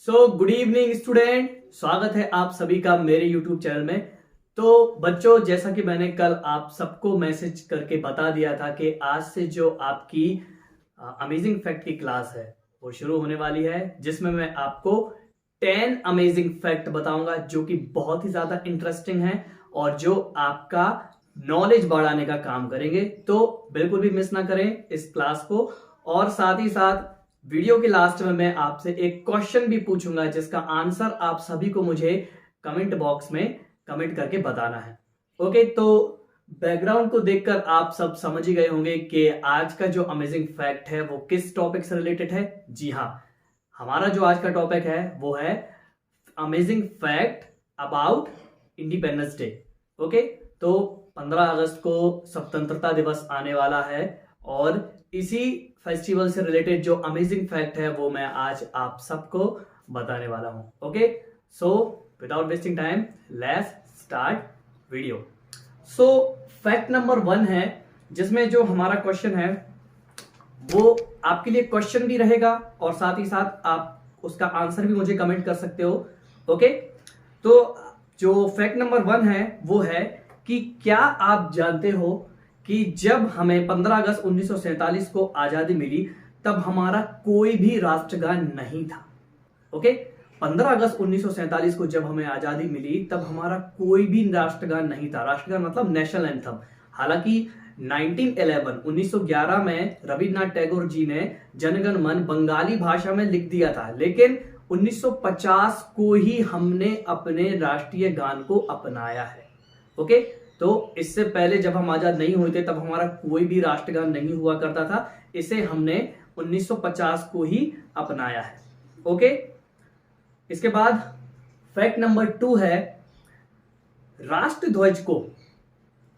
Good evening student, स्वागत है आप सभी का मेरे यूट्यूब चैनल में। तो बच्चों, जैसा कि मैंने कल आप सबको मैसेज करके बता दिया था कि आज से जो आपकी अमेजिंग फैक्ट की क्लास है वो शुरू होने वाली है, जिसमें मैं आपको 10 अमेजिंग फैक्ट बताऊंगा जो कि बहुत ही ज्यादा इंटरेस्टिंग है और जो आपका नॉलेज बढ़ाने का काम करेंगे। तो बिल्कुल भी मिस ना करें इस क्लास को। और साथ ही साथ वीडियो के लास्ट में मैं आपसे एक क्वेश्चन भी पूछूंगा जिसका आंसर आप सभी को मुझे कमेंट बॉक्स में कमेंट करके बताना है। ओके, तो बैकग्राउंड को देखकर आप सब समझ ही गए होंगे कि आज का जो अमेजिंग फैक्ट है वो किस टॉपिक से रिलेटेड है। जी हाँ, हमारा जो आज का टॉपिक है वो है amazing fact about independence day. Okay, तो 15 अगस्त को स्वतंत्रता दिवस आने वाला है और इसी फेस्टिवल से रिलेटेड जो अमेजिंग फैक्ट है वो मैं आज आप सबको बताने वाला हूं। Okay, so without wasting time let's start video. So fact number 1 है, जिसमें जो हमारा क्वेश्चन है वो आपके लिए क्वेश्चन भी रहेगा और साथ ही साथ आप उसका आंसर भी मुझे कमेंट कर सकते हो। ओके, तो जो फैक्ट नंबर 1 है वो है कि क्या आप जानते हो कि जब हमें 15 अगस्त 1947 को आजादी मिली तब हमारा कोई भी राष्ट्रगान नहीं था। ओके, 15 अगस्त 1947 को जब हमें आजादी मिली तब हमारा कोई भी राष्ट्रगान नहीं था। राष्ट्रगान मतलब नेशनल एंथम। हालांकि 1911 में रविन्द्रनाथ टैगोर जी ने जनगण मन बंगाली भाषा में लिख दिया था, लेकिन 1950 को ही हमने अपने राष्ट्रीय गान को अपनाया है। ओके, तो इससे पहले जब हम आजाद नहीं हुए थे तब हमारा कोई भी राष्ट्रगान नहीं हुआ करता था। इसे हमने 1950 को ही अपनाया है। ओके, इसके बाद फैक्ट नंबर 2 है, राष्ट्र ध्वज को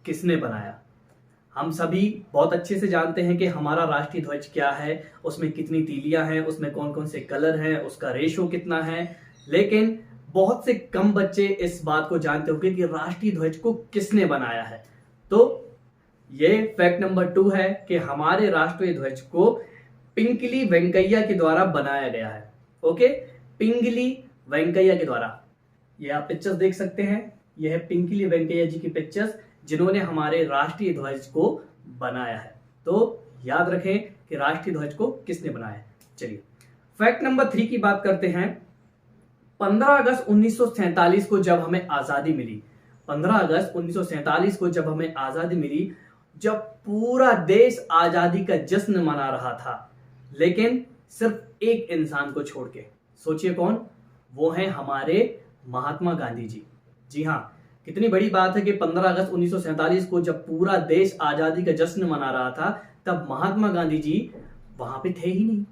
किसने बनाया। हम सभी बहुत अच्छे से जानते हैं कि हमारा राष्ट्रीय ध्वज क्या है, उसमें कितनी तीलियां हैं, उसमें कौन कौन से कलर हैं, उसका रेशो कितना है, लेकिन बहुत से कम बच्चे इस बात को जानते होंगे कि राष्ट्रीय ध्वज को किसने बनाया है। तो ये फैक्ट नंबर 2 है कि हमारे राष्ट्रीय ध्वज को पिंगली वेंकैया के द्वारा बनाया गया है। ओके, पिंगली वेंकैया के द्वारा। ये आप पिक्चर्स देख सकते हैं, यह है पिंगली वेंकैया जी की पिक्चर्स जिन्होंने हमारे राष्ट्रीय ध्वज को बनाया है। तो याद रखें कि राष्ट्रीय ध्वज को किसने बनाया है। चलिए फैक्ट नंबर 3 की बात करते हैं। 15 अगस्त 1947 को जब हमें आजादी मिली, 15 अगस्त 1947 को जब हमें आजादी मिली, जब पूरा देश आजादी का जश्न मना रहा था, लेकिन सिर्फ एक इंसान को छोड़ के। सोचिए कौन? वो है हमारे महात्मा गांधी जी। जी हाँ, कितनी बड़ी बात है कि 15 अगस्त 1947 को जब पूरा देश आजादी का जश्न मना रहा था तब महात्मा गांधी जी वहां पे थे ही नहीं।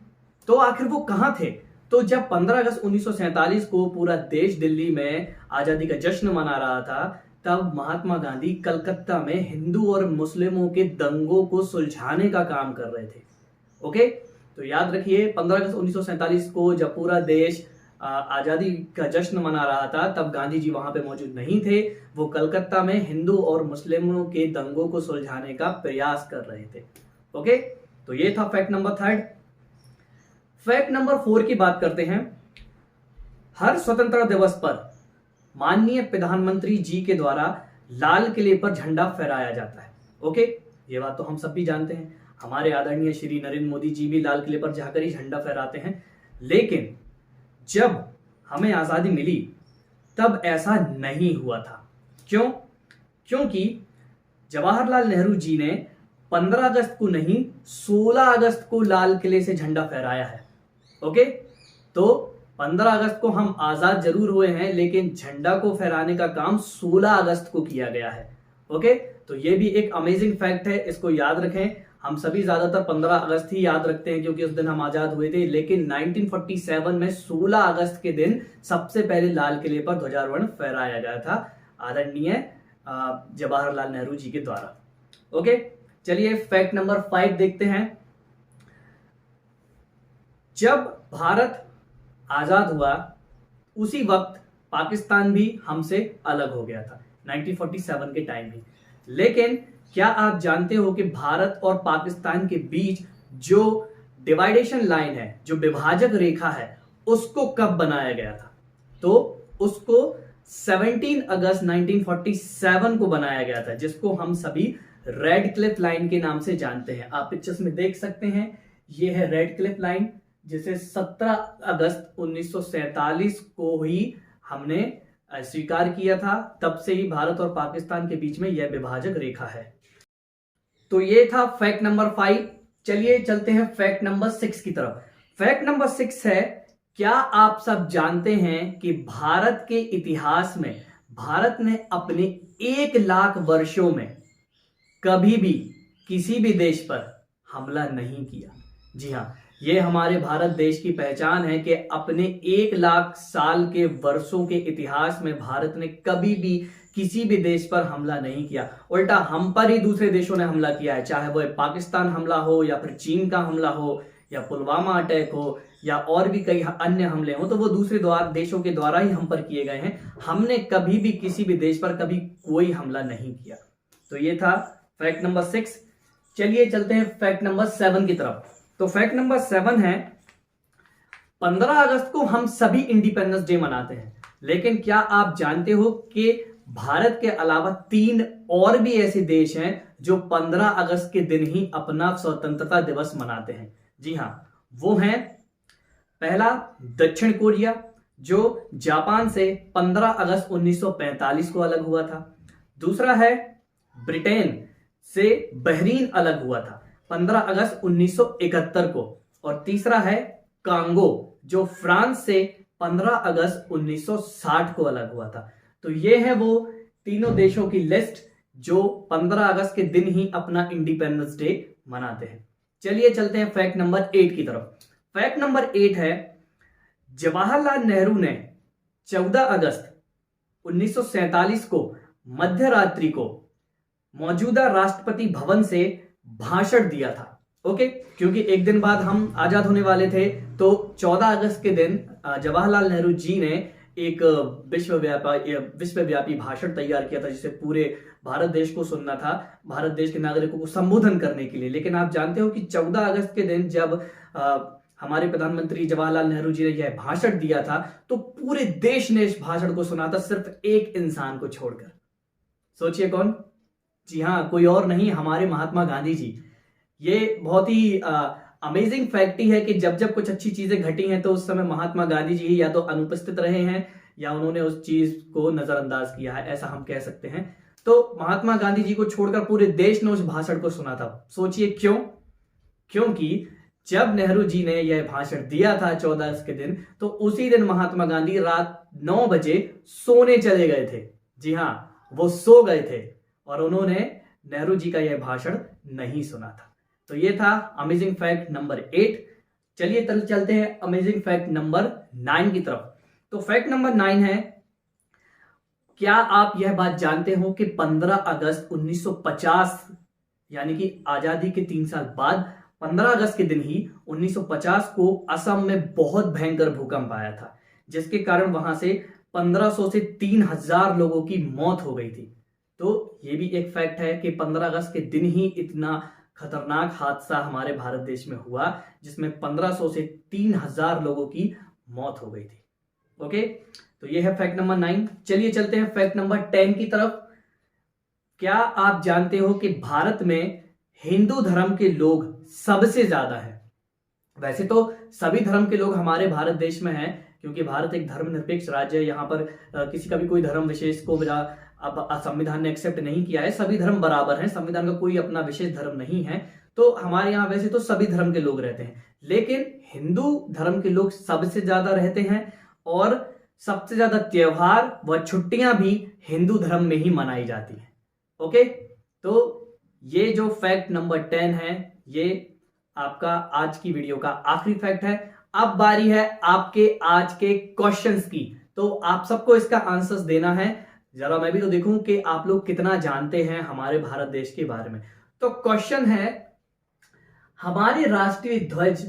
तो आखिर वो कहां थे? तो जब 15 अगस्त 1947 को पूरा देश दिल्ली में आजादी का जश्न मना रहा था तब महात्मा गांधी कलकत्ता में हिंदू और मुस्लिमों के दंगों को सुलझाने का काम कर रहे थे। ओके, तो याद रखिए 15 अगस्त 1947 को जब पूरा देश आजादी का जश्न मना रहा था तब गांधी जी वहां पे मौजूद नहीं थे। वो कलकत्ता में हिंदू और मुस्लिमों के दंगों को सुलझाने का प्रयास कर रहे थे। ओके, तो ये था फैक्ट नंबर 3। फैक्ट नंबर 4 की बात करते हैं। हर स्वतंत्रता दिवस पर माननीय प्रधानमंत्री जी के द्वारा लाल किले पर झंडा फहराया जाता है। ओके, ये बात तो हम सब भी जानते हैं। हमारे आदरणीय श्री नरेंद्र मोदी जी भी लाल किले पर जाकर ही झंडा फहराते हैं। लेकिन जब हमें आजादी मिली तब ऐसा नहीं हुआ था। क्यों? क्योंकि जवाहरलाल नेहरू जी ने 15 अगस्त को नहीं 16 अगस्त को लाल किले से झंडा फहराया है। ओके, तो 15 अगस्त को हम आजाद जरूर हुए हैं लेकिन झंडा को फहराने का काम 16 अगस्त को किया गया है। ओके, तो ये भी एक अमेजिंग फैक्ट है, इसको याद रखें। हम सभी ज्यादातर 15 अगस्त ही याद रखते हैं क्योंकि उस दिन हम आजाद हुए थे, लेकिन 1947 में 16 अगस्त के दिन सबसे पहले लाल किले पर ध्वजारोहण फहराया गया था आदरणीय जवाहरलाल नेहरू जी के द्वारा। ओके, चलिए फैक्ट नंबर 5 देखते हैं। जब भारत आजाद हुआ उसी वक्त पाकिस्तान भी हमसे अलग हो गया था, 1947 के टाइम ही। लेकिन क्या आप जानते हो कि भारत और पाकिस्तान के बीच जो डिवाइडेशन लाइन है, जो विभाजक रेखा है, उसको कब बनाया गया था? तो उसको 17 अगस्त 1947 को बनाया गया था, जिसको हम सभी रेड क्लिफ लाइन के नाम से जानते हैं। आप पिक्चर्स में देख सकते हैं, ये है रेड क्लिफ लाइन, जिसे 17 अगस्त 1947 को ही हमने स्वीकार किया था। तब से ही भारत और पाकिस्तान के बीच में यह विभाजक रेखा है। तो ये था फैक्ट नंबर 5। चलिए चलते हैं फैक्ट नंबर 6 की तरफ। फैक्ट नंबर 6 है, क्या आप सब जानते हैं कि भारत के इतिहास में भारत ने अपने 1 लाख वर्षों में कभी भी किसी भी देश पर हमला नहीं किया? जी हां, ये हमारे भारत देश की पहचान है कि अपने 1 लाख साल के वर्षों के इतिहास में भारत ने कभी भी किसी भी देश पर हमला नहीं किया। उल्टा हम पर ही दूसरे देशों ने हमला किया है, चाहे वो पाकिस्तान हमला हो या फिर चीन का हमला हो या पुलवामा अटैक हो या और भी कई अन्य हमले हो, तो वो दूसरे देशों के द्वारा ही हम पर किए गए हैं। हमने कभी भी किसी भी देश पर कभी कोई हमला नहीं किया। तो ये था फैक्ट नंबर 6। चलिए चलते हैं फैक्ट नंबर 7 की तरफ। तो फैक्ट नंबर 7 है, 15 अगस्त को हम सभी इंडिपेंडेंस डे मनाते हैं, लेकिन क्या आप जानते हो कि भारत के अलावा 3 और भी ऐसे देश हैं जो 15 अगस्त के दिन ही अपना स्वतंत्रता दिवस मनाते हैं? जी हां, वो हैं, पहला दक्षिण कोरिया, जो जापान से 15 अगस्त 1945 को अलग हुआ था। दूसरा है ब्रिटेन से बहरीन अलग हुआ था 15 अगस्त 1971 को। और तीसरा है कांगो, जो फ्रांस से 15 अगस्त 1960 को अलग हुआ था। तो ये है वो तीनों देशों की लिस्ट जो 15 अगस्त के दिन ही अपना इंडिपेंडेंस डे मनाते हैं। चलिए चलते हैं फैक्ट नंबर 8 की तरफ। फैक्ट नंबर 8 है, जवाहरलाल नेहरू ने 14 अगस्त 1947 को मध्य रात्रि को मौजूदा राष्ट्रपति भवन से भाषण दिया था। ओके, क्योंकि एक दिन बाद हम आजाद होने वाले थे, तो 14 अगस्त के दिन जवाहरलाल नेहरू जी ने एक विश्वव्यापी भाषण तैयार किया था, जिसे पूरे भारत देश को सुनना था, भारत देश के नागरिकों को संबोधन करने के लिए। लेकिन आप जानते हो कि 14 अगस्त के दिन जब हमारे प्रधानमंत्री जवाहरलाल नेहरू जी ने यह भाषण दिया था, तो पूरे देश ने इस भाषण को सुना था, सिर्फ एक इंसान को छोड़कर। सोचिए कौन? जी हाँ, कोई और नहीं, हमारे महात्मा गांधी जी। ये बहुत ही अमेजिंग फैक्ट ही है कि जब जब कुछ अच्छी चीजें घटी हैं, तो उस समय महात्मा गांधी जी या तो अनुपस्थित रहे हैं या उन्होंने उस चीज को नजरअंदाज किया है, ऐसा हम कह सकते हैं। तो महात्मा गांधी जी को छोड़कर पूरे देश ने उस भाषण को सुना था। सोचिए क्यों? क्योंकि जब नेहरू जी ने यह भाषण दिया था 14 अगस्त के दिन, तो उसी दिन महात्मा गांधी रात 9 बजे सोने चले गए थे। जी हाँ, वो सो गए थे और उन्होंने नेहरू जी का यह भाषण नहीं सुना था। तो ये था अमेजिंग फैक्ट नंबर 8। चलिए चलते हैं अमेजिंग फैक्ट नंबर 9 की तरफ। तो फैक्ट नंबर 9 है, क्या आप यह बात जानते हो कि 15 अगस्त 1950 यानी कि आजादी के 3 साल बाद 15 अगस्त के दिन ही 1950 को असम में बहुत भयंकर भूकंप आया था, जिसके कारण वहां से 1500 से 3000 लोगों की मौत हो गई थी। तो ये भी एक फैक्ट है कि 15 अगस्त के दिन ही इतना खतरनाक हादसा हमारे भारत देश में हुआ, जिसमें 1500 से 3000 लोगों की मौत हो गई थी। ओके, तो ये है फैक्ट नंबर 9। चलिए चलते हैं फैक्ट नंबर 10 की तरफ। क्या आप जानते हो कि भारत में हिंदू धर्म के लोग सबसे ज्यादा हैं? वैसे तो सभी धर्म के लोग हमारे भारत देश में हैं, क्योंकि भारत एक धर्मनिरपेक्ष राज्य है। यहाँ पर किसी का भी कोई धर्म विशेष को अब संविधान ने एक्सेप्ट नहीं किया है। सभी धर्म बराबर हैं, संविधान का कोई अपना विशेष धर्म नहीं है। तो हमारे यहाँ वैसे तो सभी धर्म के लोग रहते हैं, लेकिन हिंदू धर्म के लोग सबसे ज्यादा रहते हैं और सबसे ज्यादा त्योहार व छुट्टियां भी हिंदू धर्म में ही मनाई जाती हैं। ओके, तो ये जो फैक्ट नंबर 10 है, ये आपका आज की वीडियो का आखिरी फैक्ट है। अब बारी है आपके आज के क्वेश्चंस की, तो आप सबको इसका आंसर्स देना है। जरा मैं भी तो देखूं कि आप लोग कितना जानते हैं हमारे भारत देश के बारे में। तो क्वेश्चन है, हमारे राष्ट्रीय ध्वज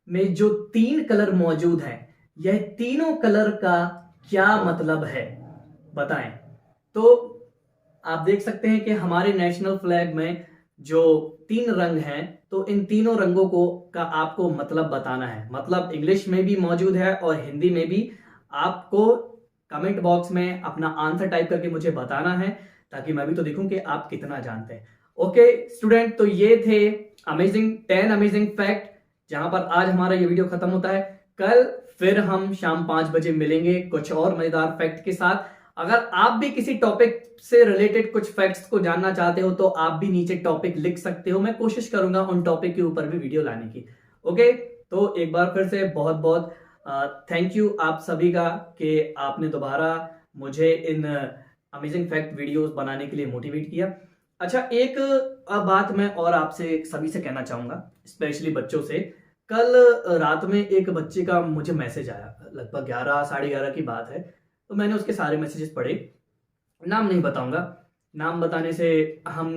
में जो 3 कलर मौजूद हैं, यह तीनों कलर का क्या मतलब है? बताएं। तो आप देख सकते हैं कि हमारे नेशनल फ्लैग में जो 3 रंग हैं, तो तो इन तीनों रंगों को का आपको मतलब बताना है। मतलब इंग्लिश में भी मौजूद है और हिंदी में भी। आपको कमेंट बॉक्स में अपना आंसर टाइप करके मुझे बताना है, ताकि मैं भी तो देखूं कि आप कितना जानते हैं। ओके स्टूडेंट, तो ये थे 10 अमेजिंग फैक्ट, जहां पर आज हमारा ये वीडियो खत्म होता है। कल फिर हम शाम 5 बजे मिलेंगे कुछ और मजेदार फैक्ट के साथ। अगर आप भी किसी टॉपिक से रिलेटेड कुछ फैक्ट्स को जानना चाहते हो तो आप भी नीचे टॉपिक लिख सकते हो, मैं कोशिश करूंगा उन टॉपिक के ऊपर भी वीडियो लाने की। ओके, तो एक बार फिर से बहुत बहुत थैंक यू आप सभी का कि आपने दोबारा मुझे इन अमेजिंग फैक्ट वीडियोस बनाने के लिए मोटिवेट किया। अच्छा, एक बात मैं और आपसे सभी से कहना चाहूंगा, स्पेशली बच्चों से। कल रात में एक बच्चे का मुझे मैसेज आया, लगभग 11 साढ़े 11 की बात है। तो मैंने उसके सारे मैसेजेस पढ़े। नाम नहीं बताऊंगा, नाम बताने से हम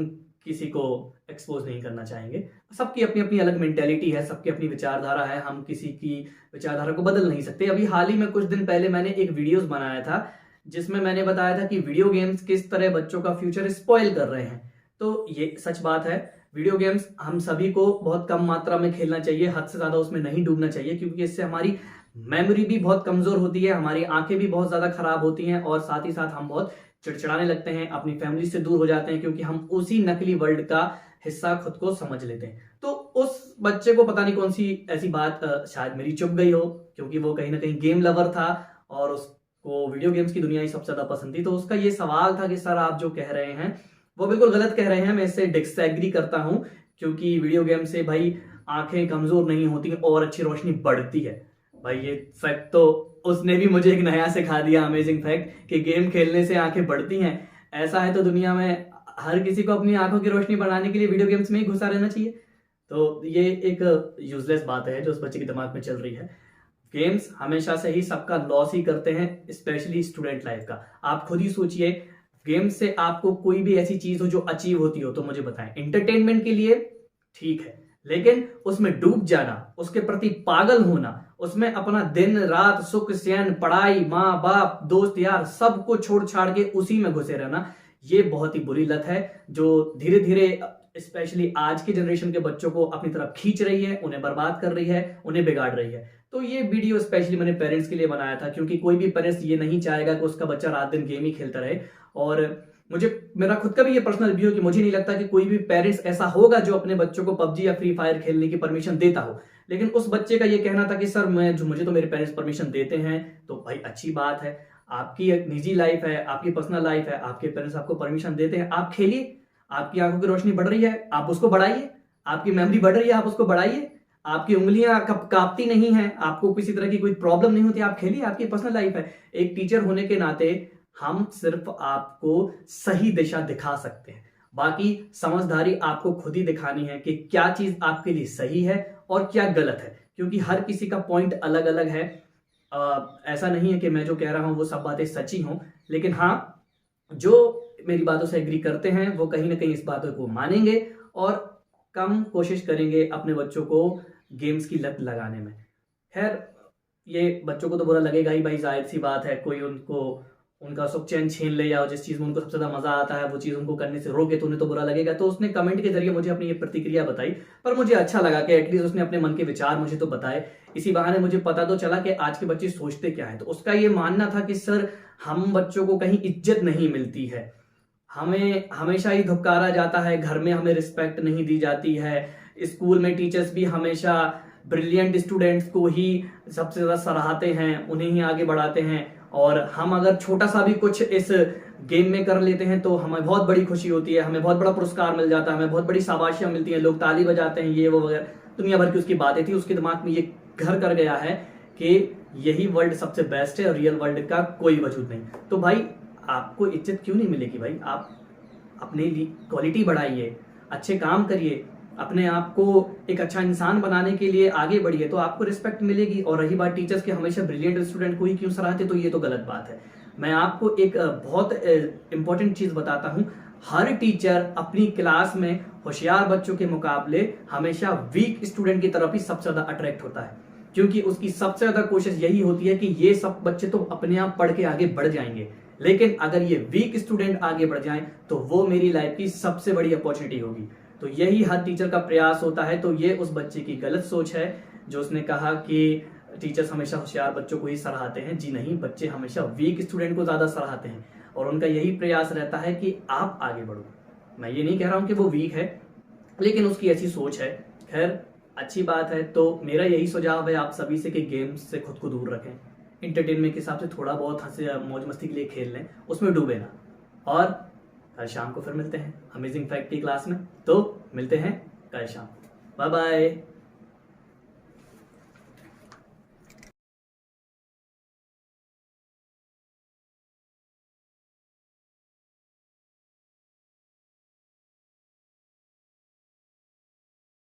किसी को एक्सपोज नहीं करना चाहेंगे। सबकी अपनी अपनी अलग मेंटेलिटी है, सबकी अपनी विचारधारा है, हम किसी की विचारधारा को बदल नहीं सकते। अभी हाल ही में कुछ दिन पहले मैंने एक वीडियोस बनाया था जिसमें मैंने बताया था कि वीडियो गेम्स किस तरह बच्चों का फ्यूचर स्पॉइल कर रहे हैं। तो ये सच बात है, वीडियो गेम्स हम सभी को बहुत कम मात्रा में खेलना चाहिए, हद से ज्यादा उसमें नहीं डूबना चाहिए, क्योंकि इससे हमारी मेमोरी भी बहुत कमजोर होती है, हमारी आंखें भी बहुत ज्यादा खराब होती हैं और साथ ही साथ हम बहुत चिड़चिड़ाने लगते हैं, अपनी फैमिली से दूर हो जाते हैं, क्योंकि हम उसी नकली वर्ल्ड का हिस्सा खुद को समझ लेते हैं। तो उस बच्चे को पता नहीं कौन सी ऐसी बात शायद मेरी चुभ गई हो, क्योंकि वो कहीं ना कहीं गेम लवर था और उसको वीडियो गेम्स की दुनिया ही सबसे ज्यादा पसंद थी। तो उसका ये सवाल था कि सर आप जो कह रहे हैं वो बिल्कुल गलत कह रहे हैं, मैं इससे डिसएग्री करता हूं, क्योंकि वीडियो गेम से भाई आंखें कमजोर नहीं होती और अच्छी रोशनी बढ़ती है। भाई ये फैक्ट तो उसने भी मुझे एक नया सिखा दिया, अमेजिंग फैक्ट, कि गेम खेलने से आंखें बढ़ती हैं। ऐसा है तो दुनिया में हर किसी को अपनी आंखों की रोशनी बढ़ाने के लिए वीडियो गेम्स में ही घुसा रहना चाहिए। तो ये एक यूजलेस बात है जो उस बच्चे के दिमाग में चल रही है। गेम्स हमेशा से ही सबका लॉस ही करते हैं, स्पेशली स्टूडेंट लाइफ का। आप खुद ही सोचिए, गेम से आपको कोई भी ऐसी चीज हो जो अचीव होती हो तो मुझे बताएं। एंटरटेनमेंट के लिए ठीक है, लेकिन उसमें डूब जाना, उसके प्रति पागल होना, उसमें अपना दिन रात सुख चैन पढ़ाई माँ बाप दोस्त यार सबको छोड़ छाड़ के उसी में घुसे रहना, ये बहुत ही बुरी लत है जो धीरे धीरे स्पेशली आज की जनरेशन के बच्चों को अपनी तरफ खींच रही है, उन्हें बर्बाद कर रही है, उन्हें बिगाड़ रही है। तो ये वीडियो स्पेशली मैंने पेरेंट्स के लिए बनाया था, क्योंकि कोई भी पेरेंट्स ये नहीं चाहेगा कि उसका बच्चा रात दिन गेम ही खेलता रहे। और मुझे मेरा खुद का भी ये पर्सनल व्यू है कि मुझे नहीं लगता कि कोई भी पेरेंट्स ऐसा होगा जो अपने बच्चों को पबजी या फ्री फायर खेलने की परमिशन देता हो। लेकिन उस बच्चे का ये कहना था कि सर मुझे तो मेरे पेरेंट्स परमिशन देते हैं। तो भाई अच्छी बात है, आपकी एक निजी लाइफ है, आपकी पर्सनल लाइफ है, आपके पेरेंट्स आपको परमिशन देते हैं, आप खेलिए। आपकी आंखों की रोशनी बढ़ रही है, आप उसको बढ़ाइए। आपकी मेमोरी बढ़ रही है, आप उसको बढ़ाइए। आपकी उंगलियां कांपती नहीं है, आपको किसी तरह की कोई प्रॉब्लम नहीं होती, आप खेलिए, आपकी पर्सनल लाइफ है। एक टीचर होने के नाते हम सिर्फ आपको सही दिशा दिखा सकते हैं, बाकी समझदारी आपको खुद ही दिखानी है कि क्या चीज आपके लिए सही है और क्या गलत है, क्योंकि हर किसी का पॉइंट अलग अलग है। ऐसा नहीं है कि मैं जो कह रहा हूं वो सब बातें सच्ची हों, लेकिन हाँ, जो मेरी बातों से एग्री करते हैं वो कहीं ना कहीं इस बातों को मानेंगे और कम कोशिश करेंगे अपने बच्चों को गेम्स की लत लगाने में। खैर, ये बच्चों को तो बुरा लगेगा ही भाई, जाहिर सी बात है। कोई उनका सुख चैन छीन ले या जिस चीज में उनको सबसे ज्यादा मजा आता है वो चीज उनको करने से रोके तो उन्हें तो बुरा लगेगा। तो उसने कमेंट के जरिए मुझे अपनी ये प्रतिक्रिया बताई, पर मुझे अच्छा लगा कि एटलीस्ट उसने अपने मन के विचार मुझे तो बताए। इसी बहाने मुझे पता तो चला कि आज के बच्चे सोचते क्या है। तो उसका ये मानना था कि सर हम बच्चों को कहीं इज्जत नहीं मिलती है, हमें हमेशा ही धुपकारा जाता है, घर में हमें रिस्पेक्ट नहीं दी जाती है, स्कूल में टीचर्स भी हमेशा ब्रिलियंट स्टूडेंट्स को ही सबसे ज्यादा सराहते हैं, उन्हें ही आगे बढ़ाते हैं, और हम अगर छोटा सा भी कुछ इस गेम में कर लेते हैं तो हमें बहुत बड़ी खुशी होती है, हमें बहुत बड़ा पुरस्कार मिल जाता है, हमें बहुत बड़ी शाबाशियां मिलती हैं, लोग ताली बजाते हैं, ये वो वगैरह दुनिया भर की उसकी बातें थी। उसके दिमाग में ये घर कर गया है कि यही वर्ल्ड सबसे बेस्ट है और रियल वर्ल्ड का कोई वजूद नहीं। तो भाई आपको इज्जत क्यों नहीं मिलेगी भाई? आप अपने क्वालिटी बढ़ाइए, अच्छे काम करिए, अपने आप को एक अच्छा इंसान बनाने के लिए आगे बढ़िए, तो आपको रिस्पेक्ट मिलेगी। और रही बात टीचर्स के हमेशा ब्रिलियंट स्टूडेंट को ही क्यों सराहते, तो ये तो गलत बात है। मैं आपको एक बहुत इंपॉर्टेंट चीज बताता हूं, हर टीचर अपनी क्लास में होशियार बच्चों के मुकाबले हमेशा वीक स्टूडेंट की तरफ ही सबसे ज्यादा अट्रैक्ट होता है, क्योंकि उसकी सबसे ज्यादा कोशिश यही होती है कि ये सब बच्चे तो अपने आप पढ़ के आगे बढ़ जाएंगे, लेकिन अगर ये वीक स्टूडेंट आगे बढ़ जाएं तो वो मेरी लाइफ की सबसे बड़ी अपॉर्चुनिटी होगी। तो यही हर टीचर का प्रयास होता है। तो ये उस बच्चे की गलत सोच है जो उसने कहा कि टीचर्स हमेशा होशियार बच्चों को ही सराहते हैं। जी नहीं, बच्चे हमेशा वीक स्टूडेंट को ज्यादा सराहते हैं और उनका यही प्रयास रहता है कि आप आगे बढ़ो। मैं ये नहीं कह रहा हूं कि वो वीक है, लेकिन उसकी ऐसी सोच है। खैर, अच्छी बात है। तो मेरा यही सुझाव है आप सभी से कि गेम्स से खुद को दूर रखें। इंटरटेनमेंट के हिसाब से थोड़ा बहुत हंसे मौज मस्ती के लिए खेल लें, उसमें डूबे ना। और कल शाम को फिर मिलते हैं अमेजिंग फैक्ट की क्लास में। तो मिलते हैं कल शाम। Bye bye.